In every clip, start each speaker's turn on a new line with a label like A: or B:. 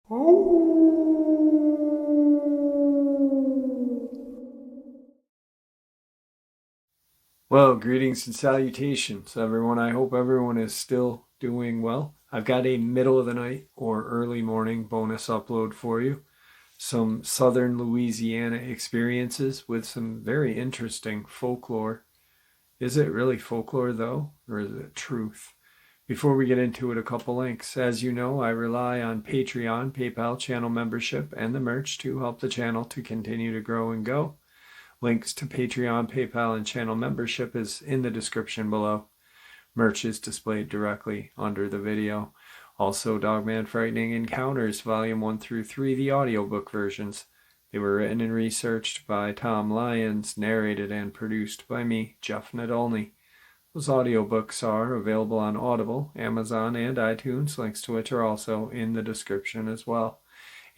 A: Well, greetings and salutations, everyone. I hope everyone is still doing well. I've got a middle of the night or early morning bonus upload for you. Some southern Louisiana experiences with some very interesting folklore. Is it really folklore, though, or is it truth? Before we get into it, a couple links. As you know, I rely on Patreon, PayPal, channel membership, and the merch to help the channel to continue to grow and go. Links to Patreon, PayPal, and channel membership is in the description below. Merch is displayed directly under the video. Also, Dogman Frightening Encounters, Volume 1 through 3, the audiobook versions. They were written and researched by Tom Lyons, narrated and produced by me, Jeff Nadolny. Those audiobooks are available on Audible, Amazon, and iTunes, links to which are also in the description as well.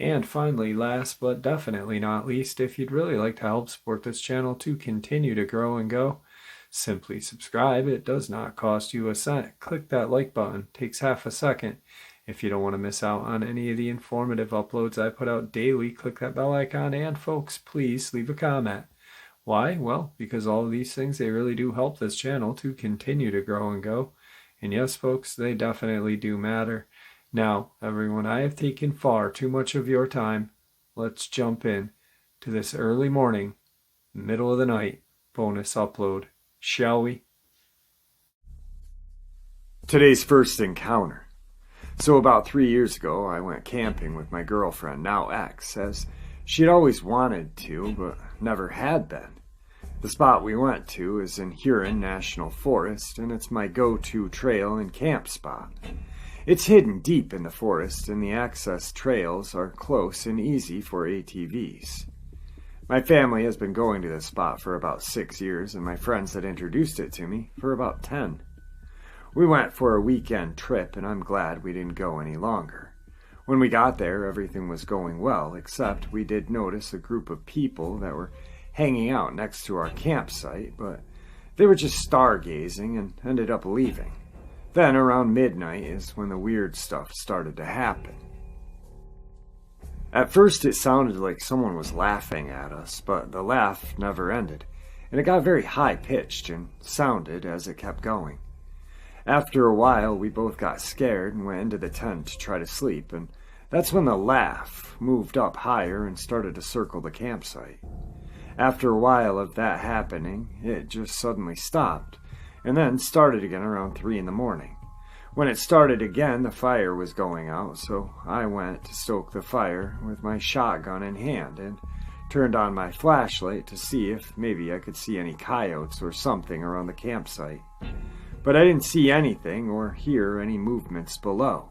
A: And finally, last but definitely not least, if you'd really like to help support this channel to continue to grow and go, simply subscribe. It does not cost you a cent. Click that like button. It takes half a second. If you don't want to miss out on any of the informative uploads I put out daily, click that bell icon. And folks, please leave a comment. Why? Well, because all of these things, they really do help this channel to continue to grow and go. And yes, folks, they definitely do matter. Now, everyone, I have taken far too much of your time. Let's jump in to this early morning, middle of the night bonus upload, shall we? Today's first encounter. So about 3 years ago, I went camping with my girlfriend, now ex, as she'd always wanted to, but never had been. The spot we went to is in Huron National Forest, and it's my go-to trail and camp spot. It's hidden deep in the forest, and the access trails are close and easy for ATVs. My family has been going to this spot for about 6 years, and my friends had introduced it to me for about 10. We went for a weekend trip, and I'm glad we didn't go any longer. When we got there, everything was going well, except we did notice a group of people that were hanging out next to our campsite, but they were just stargazing and ended up leaving. Then, around midnight, is when the weird stuff started to happen. At first, it sounded like someone was laughing at us, but the laugh never ended, and it got very high-pitched and sounded as it kept going. After a while, we both got scared and went into the tent to try to sleep, and that's when the laugh moved up higher and started to circle the campsite. After a while of that happening, it just suddenly stopped, and then started again around 3 in the morning. When it started again, the fire was going out, so I went to stoke the fire with my shotgun in hand and turned on my flashlight to see if maybe I could see any coyotes or something around the campsite. But I didn't see anything or hear any movements below.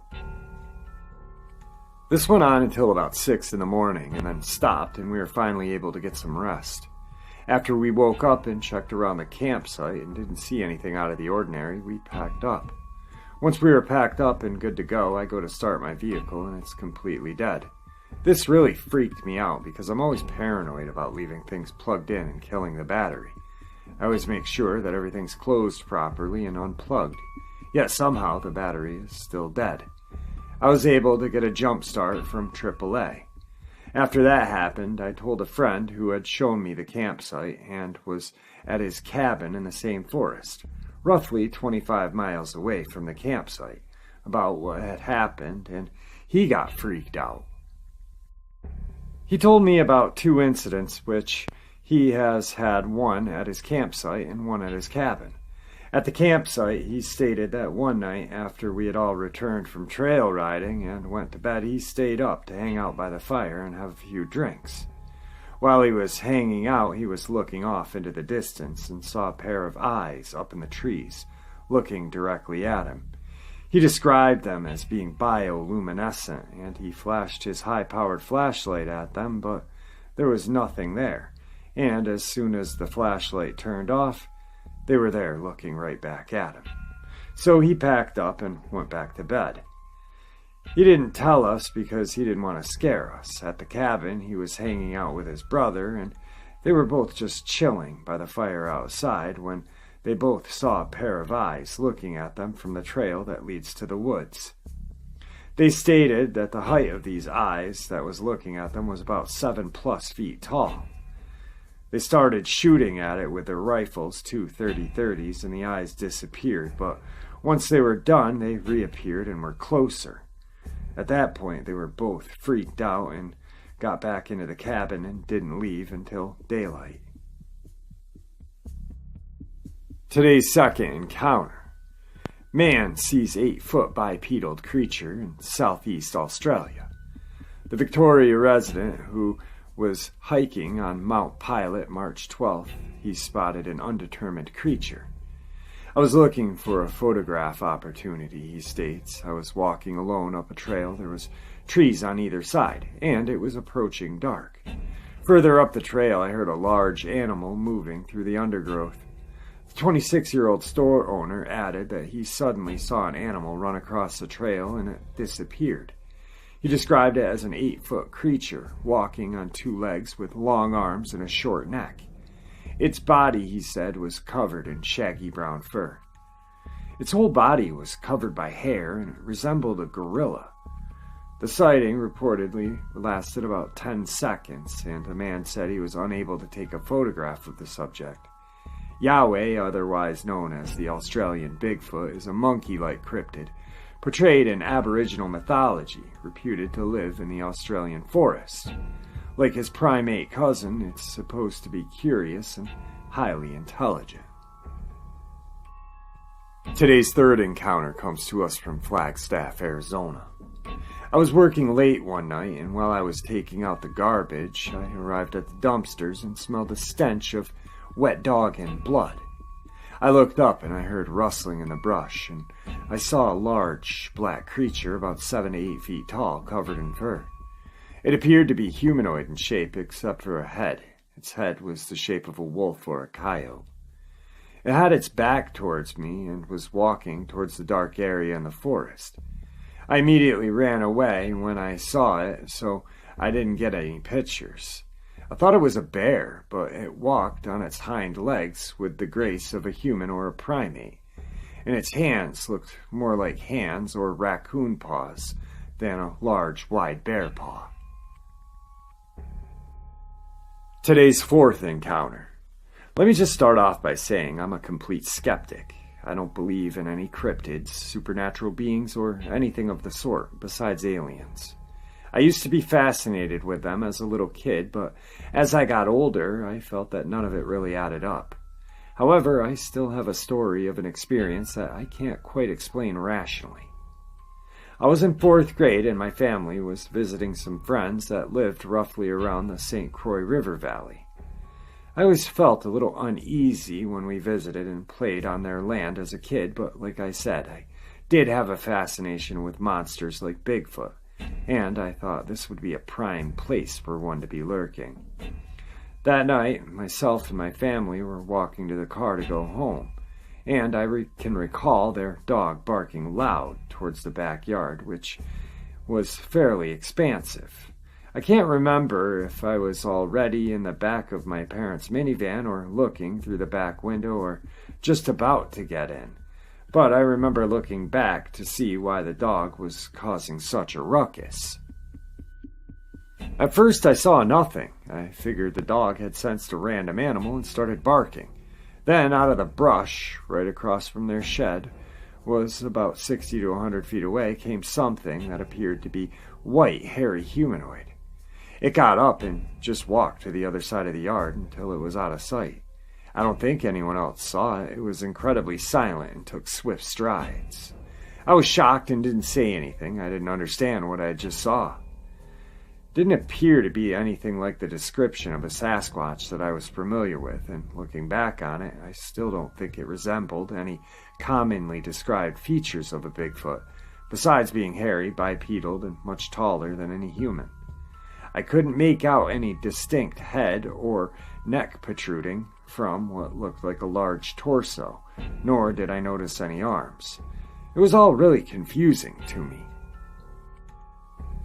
A: This went on until about 6 in the morning and then stopped, and we were finally able to get some rest. After we woke up and checked around the campsite and didn't see anything out of the ordinary, we packed up. Once we were packed up and good to go, I go to start my vehicle and it's completely dead. This really freaked me out because I'm always paranoid about leaving things plugged in and killing the battery. I always make sure that everything's closed properly and unplugged, yet somehow the battery is still dead. I was able to get a jump start from AAA. After that happened, I told a friend who had shown me the campsite and was at his cabin in the same forest, roughly 25 miles away from the campsite, about what had happened, and he got freaked out. He told me about 2 incidents which he has had, one at his campsite and one at his cabin. At the campsite, he stated that one night after we had all returned from trail riding and went to bed, he stayed up to hang out by the fire and have a few drinks. While he was hanging out, he was looking off into the distance and saw a pair of eyes up in the trees, looking directly at him. He described them as being bioluminescent, and he flashed his high-powered flashlight at them, but there was nothing there, and as soon as the flashlight turned off, they were there looking right back at him. So he packed up and went back to bed. He didn't tell us because he didn't want to scare us. At the cabin, he was hanging out with his brother, and they were both just chilling by the fire outside when they both saw a pair of eyes looking at them from the trail that leads to the woods. They stated that the height of these eyes that was looking at them was about 7+ feet tall. They started shooting at it with their rifles, 2 30-30s, and the eyes disappeared, but once they were done, they reappeared and were closer. At that point, they were both freaked out and got back into the cabin and didn't leave until daylight. Today's second encounter. Man sees 8-foot bipedal creature in southeast Australia. The Victoria resident who was hiking on Mount Pilot March 12th, he spotted an undetermined creature. I was looking for a photograph opportunity, he states. I was walking alone up a trail. There was trees on either side, and it was approaching dark. Further up the trail, I heard a large animal moving through the undergrowth. The 26-year-old store owner added that he suddenly saw an animal run across the trail and it disappeared. He described it as an 8-foot creature, walking on 2 legs with long arms and a short neck. Its body, he said, was covered in shaggy brown fur. Its whole body was covered by hair and it resembled a gorilla. The sighting reportedly lasted about 10 seconds, and the man said he was unable to take a photograph of the subject. Yahweh, otherwise known as the Australian Bigfoot, is a monkey-like cryptid, portrayed in Aboriginal mythology, reputed to live in the Australian forest. Like his primate cousin, it's supposed to be curious and highly intelligent. Today's third encounter comes to us from Flagstaff, Arizona. I was working late one night, and while I was taking out the garbage, I arrived at the dumpsters and smelled a stench of wet dog and blood. I looked up and I heard rustling in the brush, and I saw a large black creature about 7 to 8 feet tall, covered in fur. It appeared to be humanoid in shape except for a head. Its head was the shape of a wolf or a coyote. It had its back towards me and was walking towards the dark area in the forest. I immediately ran away when I saw it, so I didn't get any pictures. I thought it was a bear, but it walked on its hind legs with the grace of a human or a primate, and its hands looked more like hands or raccoon paws than a large, wide bear paw. Today's fourth encounter. Let me just start off by saying I'm a complete skeptic. I don't believe in any cryptids, supernatural beings, or anything of the sort besides aliens. I used to be fascinated with them as a little kid, but as I got older, I felt that none of it really added up. However, I still have a story of an experience that I can't quite explain rationally. I was in 4th grade and my family was visiting some friends that lived roughly around the St. Croix River Valley. I always felt a little uneasy when we visited and played on their land as a kid, but like I said, I did have a fascination with monsters like Bigfoot, and I thought this would be a prime place for one to be lurking. That night, myself and my family were walking to the car to go home, and I can recall their dog barking loud towards the backyard, which was fairly expansive. I can't remember if I was already in the back of my parents' minivan or looking through the back window or just about to get in, but I remember looking back to see why the dog was causing such a ruckus. At first I saw nothing. I figured the dog had sensed a random animal and started barking. Then out of the brush, right across from their shed, was about 60 to 100 feet away, came something that appeared to be white, hairy humanoid. It got up and just walked to the other side of the yard until it was out of sight. I don't think anyone else saw it. It was incredibly silent and took swift strides. I was shocked and didn't say anything. I didn't understand what I just saw. Didn't appear to be anything like the description of a Sasquatch that I was familiar with, and looking back on it, I still don't think it resembled any commonly described features of a Bigfoot, besides being hairy, bipedal, and much taller than any human. I couldn't make out any distinct head or neck protruding from what looked like a large torso, nor did I notice any arms. It was all really confusing to me.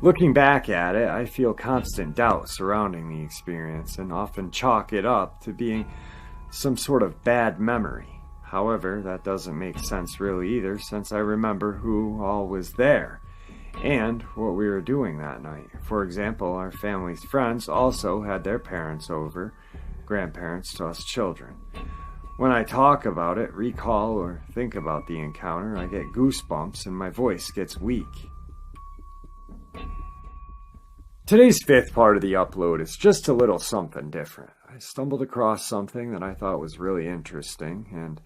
A: Looking back at it, I feel constant doubt surrounding the experience and often chalk it up to being some sort of bad memory. However, that doesn't make sense really either, since I remember who all was there, and what we were doing that night. For example, our family's friends also had their parents over, grandparents to us children. When I talk about it, recall, or think about the encounter, I get goosebumps and my voice gets weak. Today's fifth part of the upload is just a little something different. I stumbled across something that I thought was really interesting and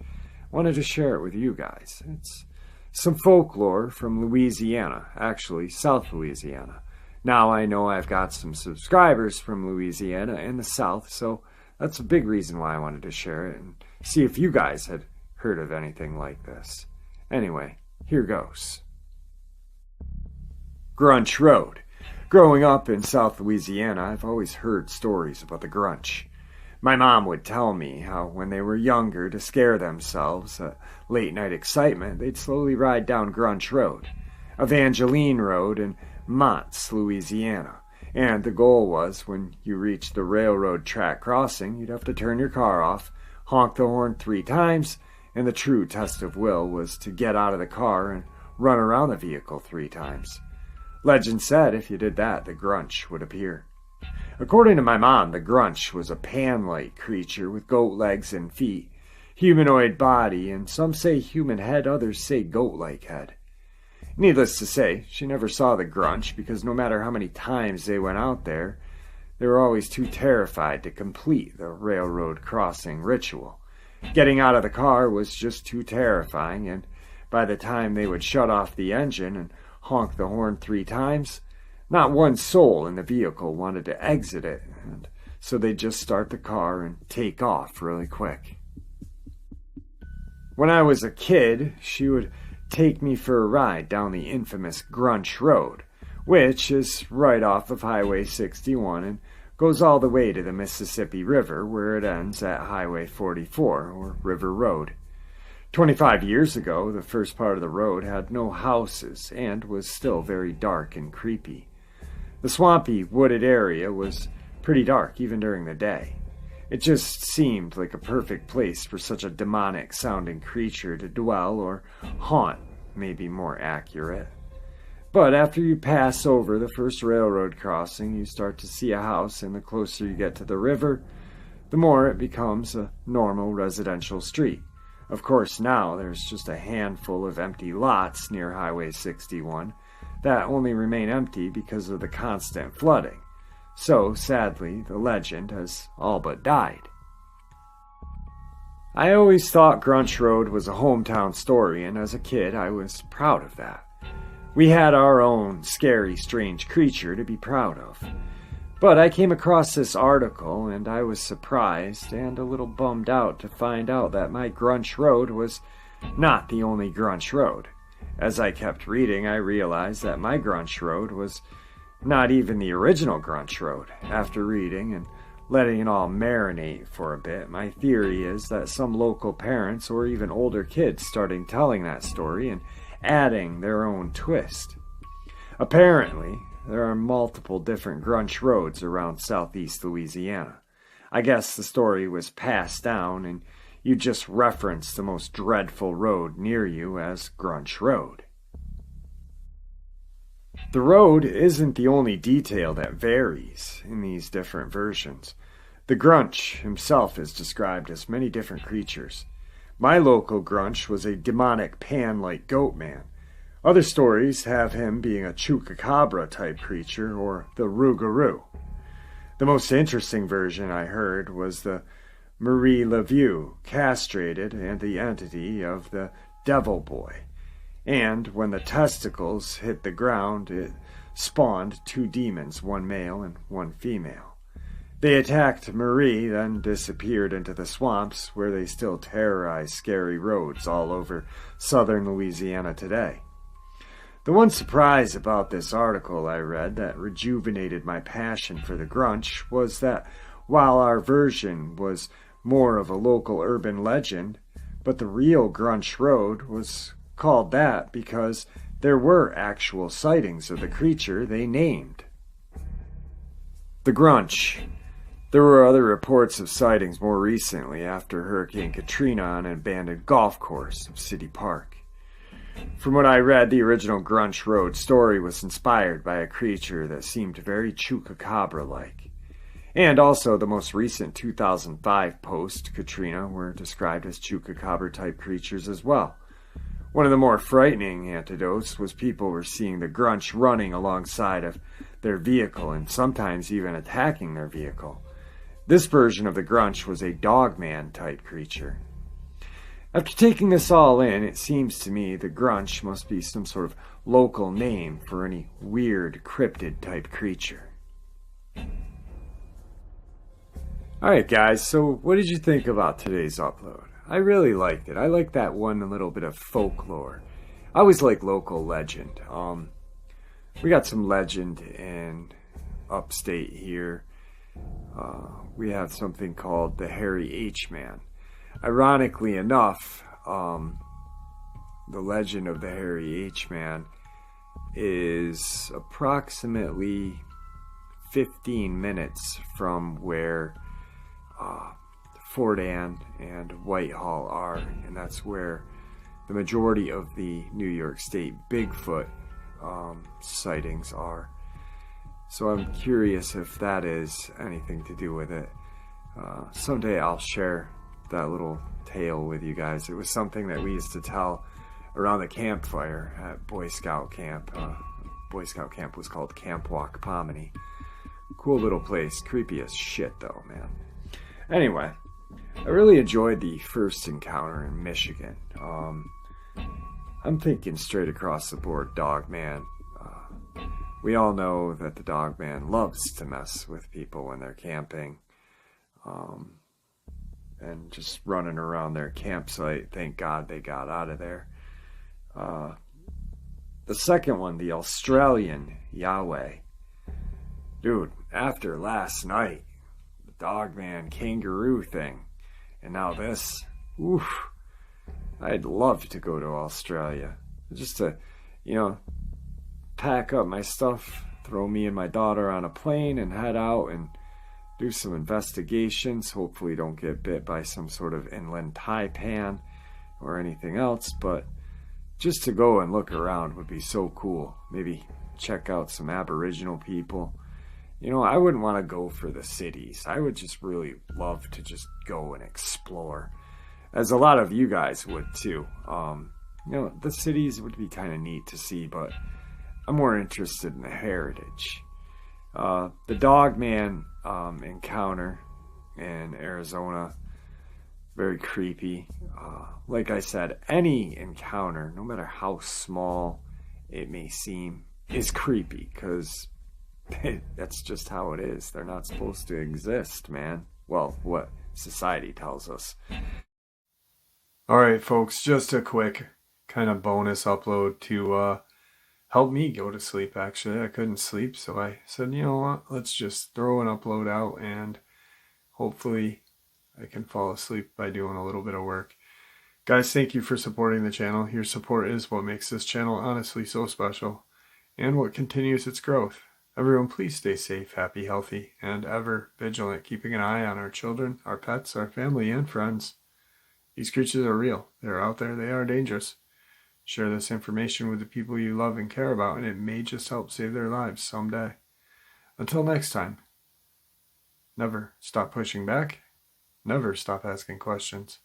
A: wanted to share it with you guys. It's some folklore from Louisiana, actually South Louisiana. Now I know I've got some subscribers from Louisiana and the South, so that's a big reason why I wanted to share it and see if you guys had heard of anything like this. Anyway, here goes. Grunch Road. Growing up in South Louisiana, I've always heard stories about the Grunch. My mom would tell me how when they were younger, to scare themselves, late-night excitement, they'd slowly ride down Grunch Road, Evangeline Road in Monts, Louisiana. And the goal was, when you reached the railroad track crossing, you'd have to turn your car off, honk the horn 3 times, and the true test of will was to get out of the car and run around the vehicle 3 times. Legend said if you did that, the Grunch would appear. According to my mom, the Grunch was a pan-like creature with goat legs and feet, humanoid body, and some say human head, others say goat-like head. Needless to say, she never saw the Grunch because no matter how many times they went out there, they were always too terrified to complete the railroad crossing ritual. Getting out of the car was just too terrifying, and by the time they would shut off the engine and honk the horn 3 times, not one soul in the vehicle wanted to exit it, and so they'd just start the car and take off really quick. When I was a kid, she would take me for a ride down the infamous Grunch Road, which is right off of Highway 61 and goes all the way to the Mississippi River, where it ends at Highway 44, or River Road. 25 years ago, the first part of the road had no houses and was still very dark and creepy. The swampy, wooded area was pretty dark even during the day. It just seemed like a perfect place for such a demonic-sounding creature to dwell or haunt, maybe more accurate. But after you pass over the first railroad crossing, you start to see a house, and the closer you get to the river, the more it becomes a normal residential street. Of course, now there's just a handful of empty lots near Highway 61 that only remain empty because of the constant flooding. So, sadly, the legend has all but died. I always thought Grunch Road was a hometown story, and as a kid I was proud of that. We had our own scary, strange creature to be proud of. But I came across this article, and I was surprised and a little bummed out to find out that my Grunch Road was not the only Grunch Road. As I kept reading, I realized that my Grunch Road was not even the original Grunch Road. After reading and letting it all marinate for a bit, my theory is that some local parents or even older kids started telling that story and adding their own twist. Apparently, there are multiple different Grunch Roads around southeast Louisiana. I guess the story was passed down and you just reference the most dreadful road near you as Grunch Road. The road isn't the only detail that varies in these different versions. The Grunch himself is described as many different creatures. My local Grunch was a demonic pan-like goat man. Other stories have him being a chupacabra-type creature or the rougarou. The most interesting version I heard was the Marie Laveau, castrated, and the entity of the Devil Boy. And when the testicles hit the ground, it spawned 2 demons, one male and one female. They attacked Marie, then disappeared into the swamps, where they still terrorize scary roads all over southern Louisiana today. The one surprise about this article I read that rejuvenated my passion for the Grunch was that while our version was more of a local urban legend, but the real Grunch Road was called that because there were actual sightings of the creature they named. The Grunch. There were other reports of sightings more recently after Hurricane Katrina on an abandoned golf course of City Park. From what I read, the original Grunch Road story was inspired by a creature that seemed very chupacabra-like. And also, the most recent 2005 post-Katrina were described as chupacabra-type creatures as well. One of the more frightening antidotes was people were seeing the Grunch running alongside of their vehicle and sometimes even attacking their vehicle. This version of the Grunch was a Dogman type creature. After taking this all in, it seems to me the Grunch must be some sort of local name for any weird cryptid type creature. Alright guys, so what did you think about today's upload? I really liked it. I like that one little bit of folklore. I always like local legend. We got some legend in upstate here. We have something called the Hairy H-Man. Ironically enough, the legend of the Hairy H-Man is approximately 15 minutes from where Fort Ann and Whitehall are, and that's where the majority of the New York State Bigfoot sightings are. So I'm curious if that is anything to do with it. Someday I'll share that little tale with you guys. It was something that we used to tell around the campfire at Boy Scout camp. Boy Scout camp was called Camp Wackpomony. Cool little place. Creepy as shit though, man. Anyway, I really enjoyed the first encounter in Michigan. I'm thinking straight across the board Dogman. We all know that the Dogman loves to mess with people when they're camping. And just running around their campsite. Thank God they got out of there. The second one, the Australian Yahweh. Dude, after last night, the Dogman kangaroo thing, and now this, oof, I'd love to go to Australia. Just to, pack up my stuff, throw me and my daughter on a plane and head out and do some investigations. Hopefully don't get bit by some sort of inland taipan or anything else, but just to go and look around would be so cool. Maybe check out some Aboriginal people. I wouldn't want to go for the cities. I would just really love to just go and explore, as a lot of you guys would too. The cities would be kind of neat to see, but I'm more interested in the heritage. The Dogman encounter in Arizona, very creepy. Like I said, any encounter, no matter how small it may seem, is creepy, because that's just how it is. They're not supposed to exist, man. Well, what society tells us. Alright folks, just a quick kind of bonus upload to help me go to sleep. Actually, I couldn't sleep, so I said, you know what, let's just throw an upload out and hopefully I can fall asleep by doing a little bit of work. Guys, thank you for supporting the channel. Your support is what makes this channel honestly so special and what continues its growth. Everyone, please stay safe, happy, healthy, and ever vigilant, keeping an eye on our children, our pets, our family, and friends. These creatures are real. They're out there. They are dangerous. Share this information with the people you love and care about, and it may just help save their lives someday. Until next time, never stop pushing back, never stop asking questions,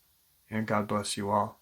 A: and God bless you all.